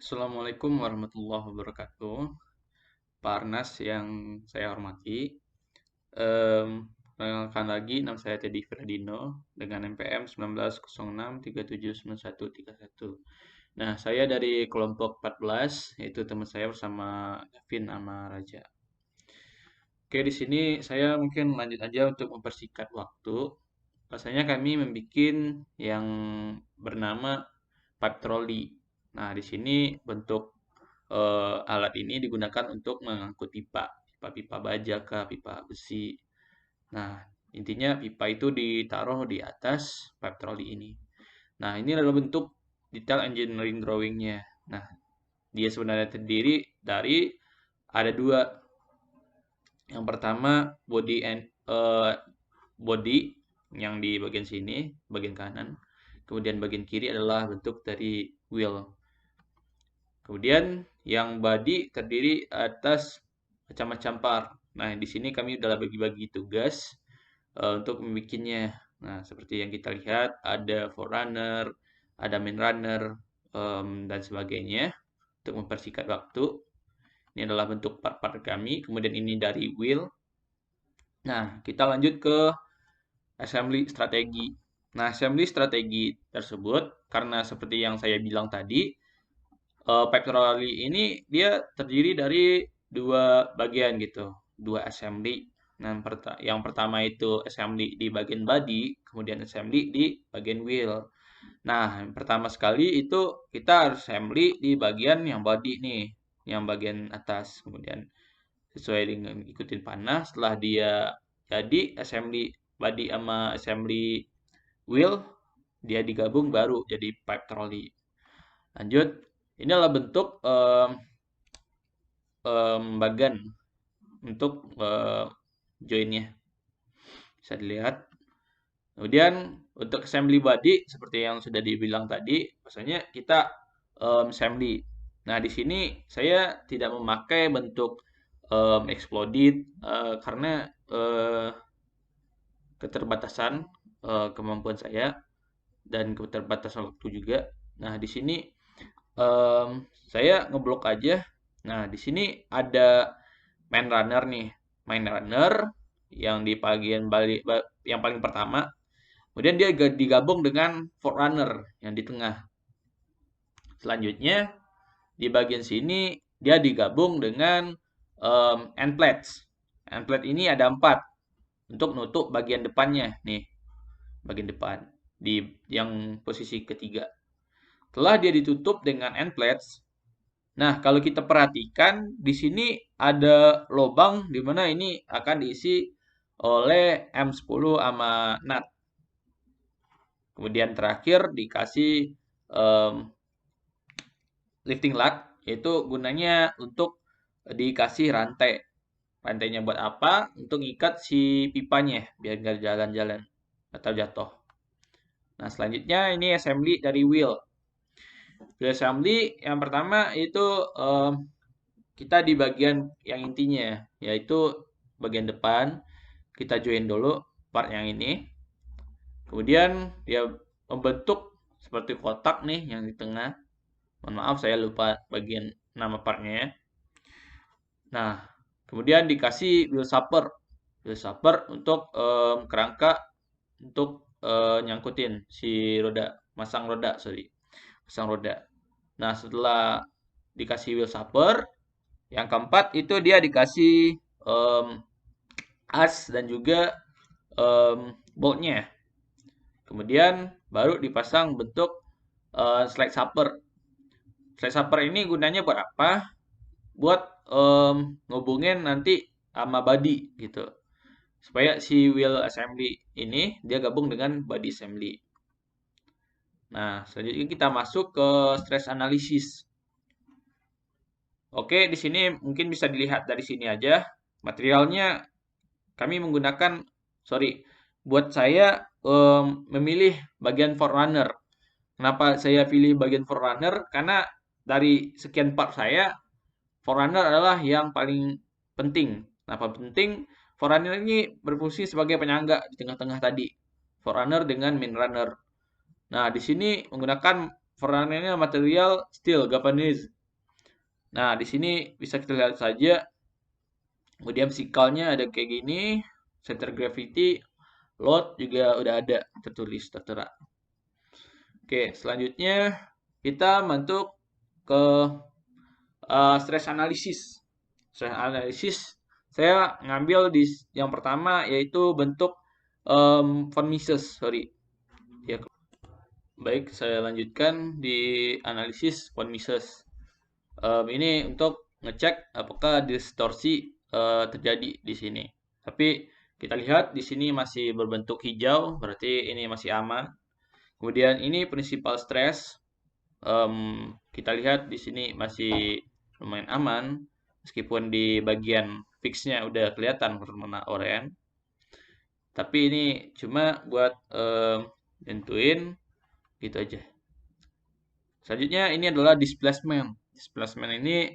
Assalamualaikum warahmatullahi wabarakatuh. Pak Arnas yang saya hormati. Em, Perkenalkan lagi, nama saya Teddy Ferdino dengan NPM 1906379131. Nah, saya dari kelompok 14, yaitu teman saya bersama Gavin sama Raja. Oke, di sini saya mungkin lanjut aja untuk mempersingkat waktu. Rasanya kami membuat yang bernama pipe trolley. Nah, di sini bentuk alat ini digunakan untuk mengangkut pipa, pipa-pipa baja kah, pipa besi. Nah, intinya pipa itu ditaruh di atas pipe trolley ini. Nah, ini adalah bentuk detail engineering drawingnya. Nah, dia sebenarnya terdiri dari ada dua. Yang pertama body yang di bagian sini, bagian kanan. Kemudian bagian kiri adalah bentuk dari wheel. Kemudian yang body terdiri atas macam-macam part. Nah, di sini kami udah bagi-bagi tugas untuk membuatnya. Nah, seperti yang kita lihat, ada forerunner, ada main runner, dan sebagainya. Untuk mempersingkat waktu, ini adalah bentuk part-part kami. Kemudian ini dari wheel. Nah, kita lanjut ke assembly strategi. Nah, assembly strategi tersebut, karena seperti yang saya bilang tadi, pectorally ini dia terdiri dari dua bagian gitu, dua assembly. Nah, yang pertama itu assembly di bagian body, kemudian assembly di bagian wheel. Nah, yang pertama sekali itu kita harus assembly di bagian yang body nih, yang bagian atas. Kemudian sesuai dengan ikutin panah, setelah dia jadi assembly body sama assembly wheel, dia digabung baru jadi pipe trolley. Lanjut, ini adalah bentuk bagan untuk joinnya. Bisa dilihat. Kemudian untuk assembly body seperti yang sudah dibilang tadi, maksudnya kita assembly. Nah, di sini saya tidak memakai bentuk exploded karena keterbatasan kemampuan saya dan keterbatasan waktu juga. Nah, di sini saya ngeblok aja. Nah, di sini ada main runner nih. Main runner yang di bagian balik yang paling pertama. Kemudian dia digabung dengan forerunner yang di tengah. Selanjutnya di bagian sini dia digabung dengan end plates. End plate ini ada 4 untuk nutup bagian depannya nih, bagian depan di yang posisi ketiga. Setelah dia ditutup dengan end plates, nah, kalau kita perhatikan di sini ada lubang di mana ini akan diisi oleh M10 sama nut. Kemudian terakhir dikasih um, lifting lug, yaitu gunanya untuk dikasih rantai. Rantainya buat apa? Untuk ikat si pipanya biar nggak jalan-jalan atau jatuh. Nah, selanjutnya ini assembly dari wheel. Wheel assembly yang pertama itu kita di bagian yang intinya, yaitu bagian depan. Kita join dulu part yang ini. Kemudian dia membentuk seperti kotak nih yang di tengah. Mohon maaf saya lupa bagian nama partnya ya. Nah, kemudian dikasih wheel supper. Wheel supper untuk kerangka untuk nyangkutin si roda, masang roda, sorry. Masang roda. Nah, setelah dikasih wheel supper, yang keempat itu dia dikasih um, as dan juga boltnya. Kemudian baru dipasang bentuk slide supper. Slide supper ini gunanya buat apa? Buat ngubungin nanti sama body gitu. Supaya si wheel assembly ini dia gabung dengan body assembly. Nah, selanjutnya kita masuk ke stress analysis. Oke, di sini mungkin bisa dilihat dari sini aja. Materialnya kami menggunakan, sorry, buat saya memilih bagian forerunner. Kenapa saya pilih bagian forerunner? Karena dari sekian part saya, forerunner adalah yang paling penting. Kenapa penting? Forerunner ini berfungsi sebagai penyangga di tengah-tengah tadi. Forerunner dengan main runner. Nah, di sini menggunakan Varaniannya material steel galvanized. Nah, di sini bisa kita lihat saja. Kemudian physical-nya ada kayak gini, center gravity, load juga udah ada tertulis tertera. Oke, selanjutnya kita masuk ke stress analysis. Stress analysis saya ngambil di yang pertama yaitu bentuk von Mises, sorry. Ya, baik, saya lanjutkan di analisis von Mises. Ini untuk ngecek apakah distorsi terjadi di sini. Tapi kita lihat di sini masih berbentuk hijau, berarti ini masih aman. Kemudian ini principal stress. Kita lihat di sini masih lumayan aman, meskipun di bagian fixnya udah kelihatan warna oranye. Tapi ini cuma buat nentuin gitu aja. Selanjutnya ini adalah displacement. Displacement ini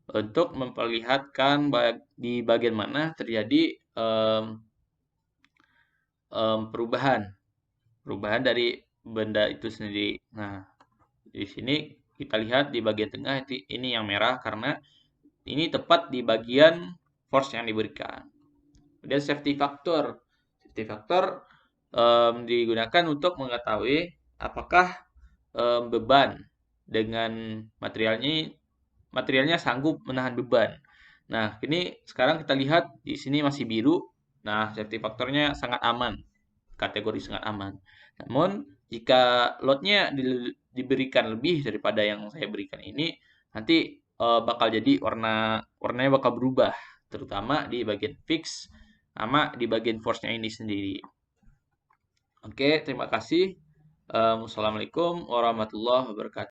untuk memperlihatkan di bagian mana terjadi perubahan dari benda itu sendiri. Nah, di sini kita lihat di bagian tengah ini yang merah karena ini tepat di bagian force yang diberikan. Kemudian safety factor. Safety factor digunakan untuk mengetahui apakah beban dengan materialnya sanggup menahan beban. Nah, ini sekarang kita lihat di sini masih biru. Nah, safety faktornya sangat aman, kategori sangat aman. Namun, jika lotnya diberikan lebih daripada yang saya berikan ini, nanti bakal jadi warnanya bakal berubah, terutama di bagian fix sama di bagian force-nya ini sendiri. Oke, terima kasih. Wassalamualaikum warahmatullahi wabarakatuh.